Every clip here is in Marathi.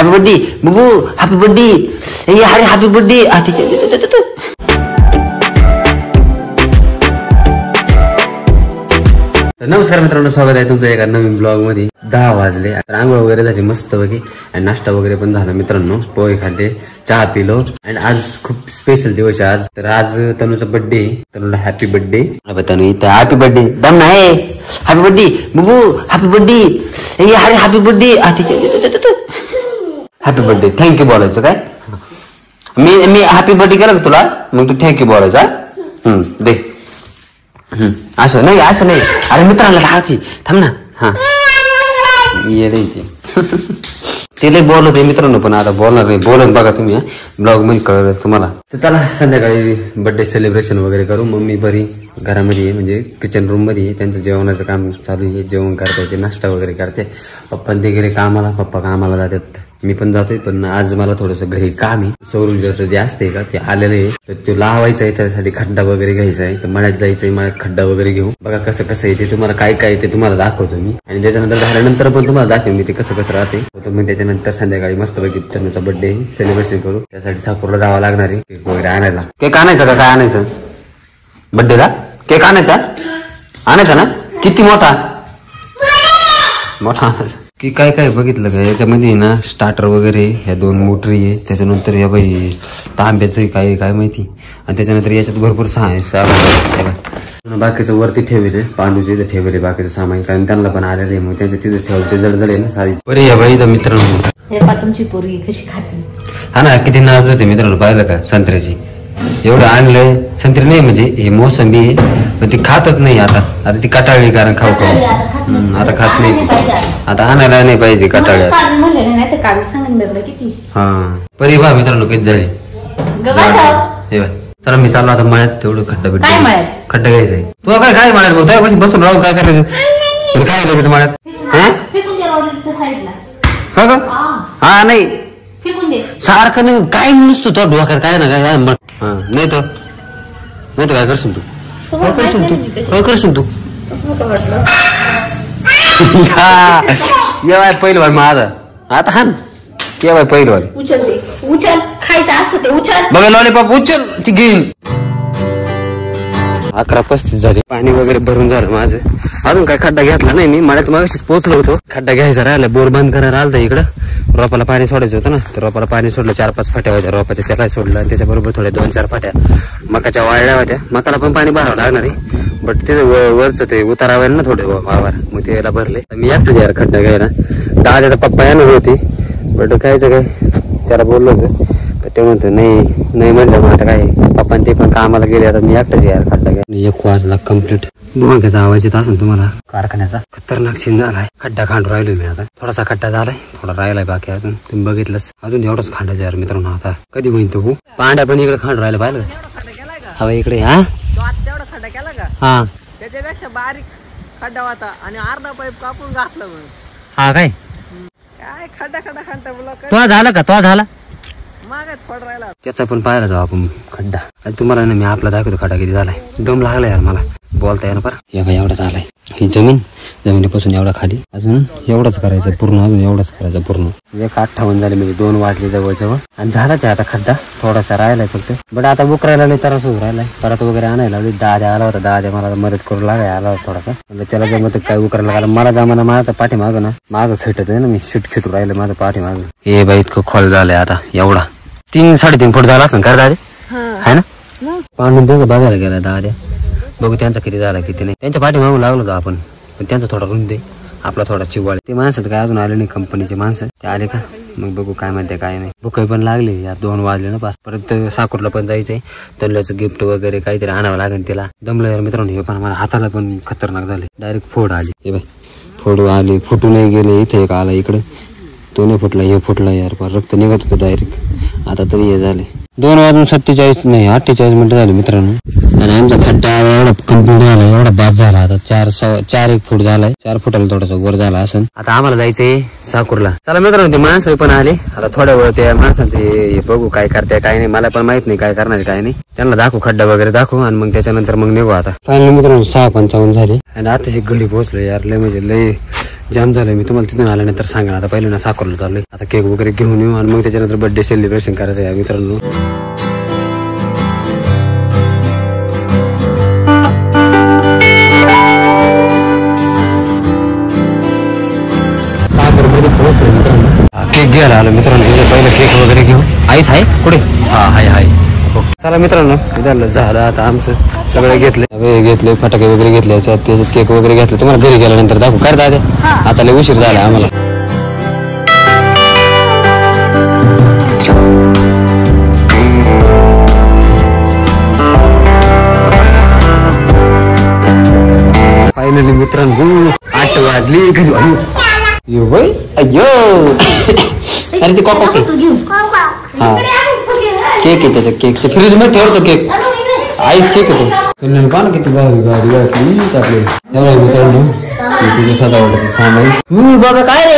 हॅपी बर्थडे बबू, हॅपी बर्थडे, अरे हॅपी बर्थडे. नमस्कार मित्रांनो, स्वागत आहे तुमचं एका नवीन ब्लॉग मध्ये. 10 वाजले, आंघोळ वगैरे झाली मस्त पैकी आणि नाश्ता वगैरे पण झाला मित्रांनो. पोहे खाल्ले, चहा पिलो आणि आज खूप स्पेशल दिवस आहे आज. तर आज तनूचा बर्थडे, तनूला हॅपी बर्थडे. तनू इथं हॅपी बर्थडे दम नाही, हॅपी बर्थडे बबू, हॅपी बर्थडे, अरे happy birthday, happy birthday. Thank you बोलायचं काय? मी हॅपी बर्थडे केलं का तुला, मग तू थँक्यू बोलायचा. दे. असं नाही, असं नाही. अरे मित्रांना लावायची, थांब ना. हा ये ते लय बोलत आहे मित्रांनो, पण आता बोलणार नाही. बोलून बघा तुम्ही ब्लॉग मध्ये कळलं तुम्हाला. तर चला संध्याकाळी बर्थडे सेलिब्रेशन वगैरे करू. मम्मी बरी घरामध्ये आहे, म्हणजे किचन रूम मध्ये आहे. त्यांचं जेवणाचं काम चालू आहे, जेवण करता ते नाश्ता वगैरे करते. पप्पा ते गेले कामाला, पप्पा कामाला जातात, मी पण जातोय. पण आज मला थोडंसं घरी काम आहे. सौर ऊर्जाचं जे असते का ते आलेलं आहे, तर ते लावायचं आहे. त्यासाठी खड्डा वगैरे घ्यायचा आहे. तर मळ्यात जायचंय, मळ्यात खड्डा वगैरे घेऊ. बघा कसं कसं येते, तुम्हाला काय काय ते तुम्हाला दाखवतो मी. आणि त्याच्यानंतर झाल्यानंतर पण तुम्हाला दाखवेन मी ते कसं कसं राहते. मग त्याच्यानंतर संध्याकाळी मस्तपैकी तनुचा बर्थडे सेलिब्रेशन करू. त्यासाठी साकूरला जावं लागणार आहे केक वगैरे आणायला. केक आणायचं का, काय आणायचं बर्थडेला? केक आणायचा ना? किती मोठा आणायचा की काय काय बघितलं का याच्यामध्ये ना? स्टार्टर वगैरे ह्या 2 मोटरी आहे. त्याच्यानंतर या बाई तांब्याचं काय माहिती. आणि त्याच्यानंतर याच्यात भरपूर सामान बाकीचं वरती ठेवले, पांडूचे इथे ठेवले बाकीचं सामान, कारण त्यांना पण आलेलं आहे. मग त्यांच्या तिथे ठेवले जळजळे ना सारी. बरे या बाई मित्रांनो, तुमची पोरगी कशी खाते. हा ना, किती नाच होते मित्रांनो. पाहिलं का संत्र्याची? एवढं आणलंय. संत्री नाही म्हणजे हे मोसंबी आहे, पण ती खातच नाही आता ती कटाळली, कारण खाऊ आता खात नाही. आता आणायला नाही पाहिजे कटाळ्या. हा परी बा मित्रांनो किती झाले. चला मी चाललो आता मळ्यात. तेवढं खड्डा घ्यायचंय. तुला काय मळ्यात बोलतोय? बसून राहू काय करायचं? काय लागेल मळ्यात? का ग? हा नाही सारखं नाही, काय नुसतं तो डोक्यात काय ना काय. नाही तर काय करशील तू? येवाय पहिलवान माझा आता. हा येवाय पहिलवान. उचल खायचं असतं ते उचल. बघा लॉलीपॉप उचल, ती घेईन. 11:35 झाले. पाणी वगैरे भरून झालं माझं. अजून काय खड्डा घेतला नाही मी. मळ्यात मगाशीच पोहोचलो होतो. खड्डा घ्यायचा राहिला, बोर बंद करायला आलता इकडं. रोपाला पाणी सोडायचं होतं ना, तर रोपाला पाणी सोडलं. 4-5 फाट्या होत्या रोपाच्या, त्याला सोडलं. आणि त्याच्याबरोबर थोड्या 2-4 फाट्या मकाच्या वाळल्या होत्या. मकाला पण पाणी भरावं लागणार आहे, बट ते वरचं ते उतारावर ना थोडे वावर, मग त्याला भरले. मी एकटंच यार खड्डा घ्यायला. दादाचा पप्पा येणार होती, बट कायचं काय त्याला बोललो होतं, ते म्हणतो नाही म्हणलं. मग आता काय पप्पा ते पण कामाला गेले. आता मी एकटाच यार खड्डा घ्या. 1 वाजला कम्प्लीट. भोंग्याचा आवाज येत असेल तुम्हाला कारखान्याचा. खतरनाक सीन झालाय. खड्डा खांडू राहिलो मी आता. थोडासा खड्डा झालाय, थोडा राहिलाय बाकी अजून. तुम्ही बघितलंच, अजून एवढंच खांडायचं यार मित्रांनो. आता कधी होईल तो पांड्या पण इकडे खांडू राहिला. पाहिलं हवा इकडे. हा तेवढा खड्डा केला का? हा त्याच्यापेक्षा बारीक खड्डा होता आणि अर्धा पाईप कापून घातला. मग हा काय खड्डा बोला तो झाला का? तो झाला मागे थोडा राहिला. त्याचा पण पाहायला जाऊ आपण खड्डा. तुम्हाला ना मी आपला दाखवतो खड्डा किती झालाय. दम लागला यार मला, बोलता येणार. बरं या बाई एवढा झालाय. ही जमिनीपासून एवढा खाली, अजून एवढंच करायचं पूर्ण, अजून एवढंच करायचं पूर्ण. 1:58 झाले, म्हणजे 2 वाजले जवळ. आणि झालाच आहे आता खड्डा, थोडासा राहिलाय फक्त. बट आता बुकरायला नाही, तरच उभं राहिलाय. परत वगैरे आणायला लावली. दाद्या आला होता, दाद्या मला मदत करू लागाय आला होता थोडासा. म्हणजे त्याला जमत काय उकरायला लागला. मला जमाना माझा पाठी मागं ना, मागं खेटत आहे ना, मी शीट खेटू राहिलं माझं पाठी मागं. हे बाई इतकं खोल झालंय आता. एवढा 3-3.5 फूट झाला असं कर दादे, है ना? पांडून त्यांचं बघायला गेला दाद्या. बघू त्यांचा किती झाला किती नाही. त्यांच्या पाठी मागून लागलो होतो आपण, पण त्यांचा थोडा रुंद आहे, आपला थोडा चिवाळ. ते माणसं काय अजून आले नाही, कंपनीचे माणसं ते आले का मग बघू काय म्हणते काय नाही. भुकाई पण लागली यार. 2 वाजले ना. परत साकूरला पण जायचंय. तल्ल्याचं गिफ्ट वगैरे काहीतरी आणावं लागेल तिला. दमलं यार मित्रांनो. हे पण मला हाताला पण खतरनाक झाले. डायरेक्ट फोड आली. हे बाई फोड आली, फुटू नाही गेले. इथे एक आला इकडे, तो नाही फुटला, हे फुटला यार. रक्त निघत होतं डायरेक्ट. आता तरी हे झाले. 2:48 मिनिटं झाली मित्रांनो. आणि आमचा खड्डा एवढा कम्प्लीट झाला, एवढा बाद झाला. आता 4 फूट झालाय. 4 फुटाला थोडासा वर झाला असं. आता आम्हाला जायचंय साकूरला. चला मित्रांनो, ते माणसं पण आले. आता थोड्या वेळ त्या माणसांचे बघू काय करताय काय नाही. मला पण माहित नाही काय करणार काय नाही. त्यांना दाखवू, खड्डा वगैरे दाखवू, आणि मग त्याच्यानंतर मग निघू. आता फायनली मित्रांनो 6:55 झाले आणि आताशी घरी पोहोचलो यार. लय म्हणजे लय जाम झालंय. मी तुम्हाला तिथून आल्यानंतर सांगा. आता पहिले ना साखरला चाललोय. आता केक वगैरे घेऊन येऊ आणि मग त्याच्यानंतर बर्थडे सेलिब्रेशन करायचं आहे मित्रांनो. पोहोचले मित्रांनो. केक घ्यायला आलो मित्रांनो. पहिलं केक वगैरे घेऊ. आईस आहे कुठे? हा हाय. चला मित्रांनो झालं आता आमचं सगळं घेतले फटाके वगैरे घेतले. त्याच्यात केक वगैरे घेतले. तुम्हाला घरी गेल्यानंतर दाखवू काय दादा. आता लय उशीर झाला आम्हाला. फायनली मित्रांनो 8 वाजली घरी. अय्यो अरे ते कॉक हा केक आहे त्याचा. केक फ्रीज मध्ये ठेवतो. केक आईस केक आहे तो. किती मित्रांनो तिथे सजावट सामान. बाबा काय रे.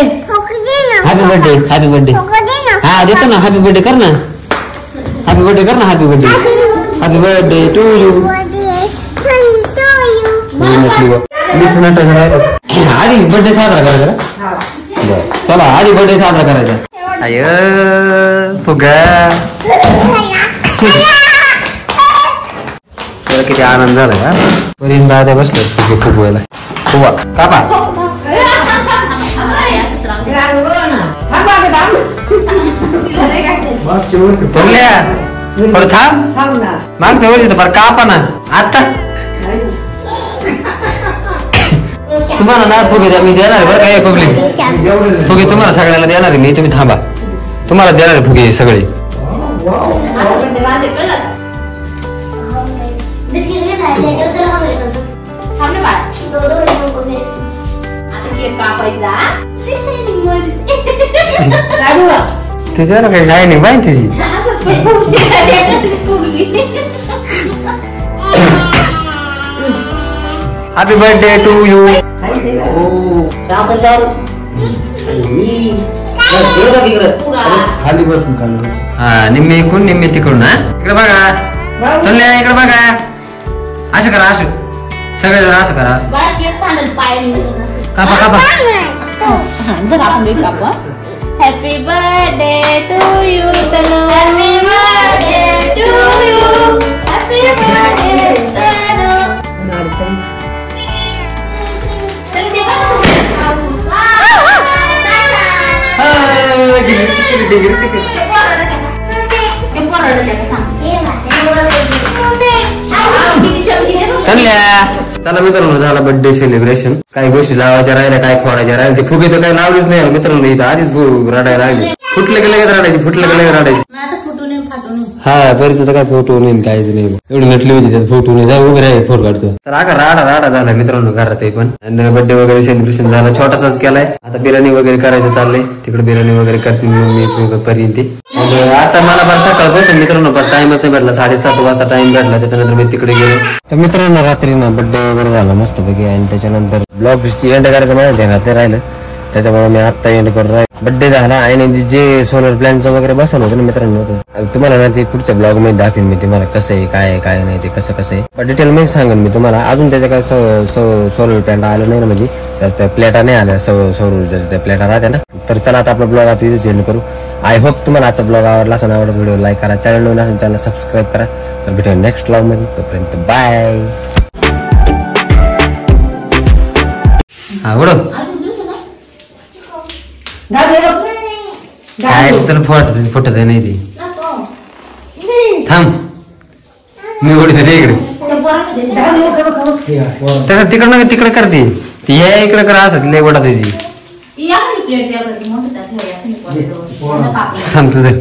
हॅपी बर्थडे हा देतो ना. हॅपी बर्थडे कर ना. Happy birthday to you. आधी बर्थडे साजरा करायचा. चला आधी बर्थडे साजरा करायचा. अय फुगा किती आनंद झाला का. परिंद दादा बसले फुगे फुगवायला. फुवा कापा थोडं थांब. मागच्या वर्षी तर बरं कापा ना. आता तुम्हाला ना फुगे मी देणार आहे बरं काय पब्लिक. फुगे तुम्हाला सगळ्याला देणार आहे मी. तुम्ही थांबा. तुम्हाला देणार आहे फुगे सगळे. त्याच्यावर काही आहे नाही बाई तिची. Happy birthday to you. हा निम्मे इकडून निम्मे तिकडून. हा इकडे बघा. चल इकडे बघा. असं करा. असं सगळे जण असं करा. कापा कापा. Happy birthday to you. Happy birthday to you. Happy birthday चला मित्रांनो झाला बर्थडे सेलिब्रेशन. काही गोष्टी लावायच्या राहिल्या काय खोडायच्या राहिल्या. ते फुगे तर काही लावलीच नाही मित्रांनो. इथं आधीच रडायला लागली. फुटलं गेलं रडायची. फुटलं गेलं रडायची. हा बरीच तर काय फोटो नाही काहीच नाही. एवढी नटली होती त्यात फोटो नाही. जा उभे राहील फोटो काढतो. तर राडा झाला मित्रांनो घरात पण. आणि बर्थडे वगैरे सेलिब्रेशन झालं. छोटासाच केलाय. आता बिर्याणी वगैरे करायचं चाललंय. तिकडे बिर्याणी वगैरे करते मी पर्यंत. आता मला बरं सकाळ बसून मित्रांनो पण टाइमच नाही भेटला. 7:30 वाजता टाइम भेटला. त्याच्यानंतर मी तिकडे गेलो. तर मित्रांनो रात्री ना बर्थडे वगैरे झाला मस्त पैकी. आणि त्याच्यानंतर ब्लॉग एंड करायचं मला ध्यानात नाही राहिलं. त्याच्यामुळे मी आता एंड करून राहील. बर्थडे झाला आणि जे सोलर प्लॅनचं वगैरे बसवलं होतं ना मित्रांनो. तुम्हाला ना ते पुढच्या ब्लॉग मध्ये दाखवेन मी तुम्हाला कसं आहे काय नाही ते कसं आहे. पण डिटेल मध्ये सांगेन मी तुम्हाला. अजून त्याच्या काय सोलर प्लॅन आलं नाही ना. म्हणजे त्या प्लेटा नाही आल्या. सौर ऊर्जाच्या त्या प्लेटा राहत्या ना. तर चला आता आपला ब्लॉग आता इथेच एंड करू. आय होप तुम्हाला आजचा ब्लॉग आवडला असेल. आवडत व्हिडिओ लाईक करा. चॅनल नवीन असेल चॅनल सबस्क्राईब करा. तर भेटूया नेक्स्ट ब्लॉग मध्ये. तोपर्यंत बाय. आवड काय तुला फुटत नाही ती. थांब मी उडते इकडे. तिकडे करते ती. या इकडे करा. असत लय ओढत ती. थांब तुझं.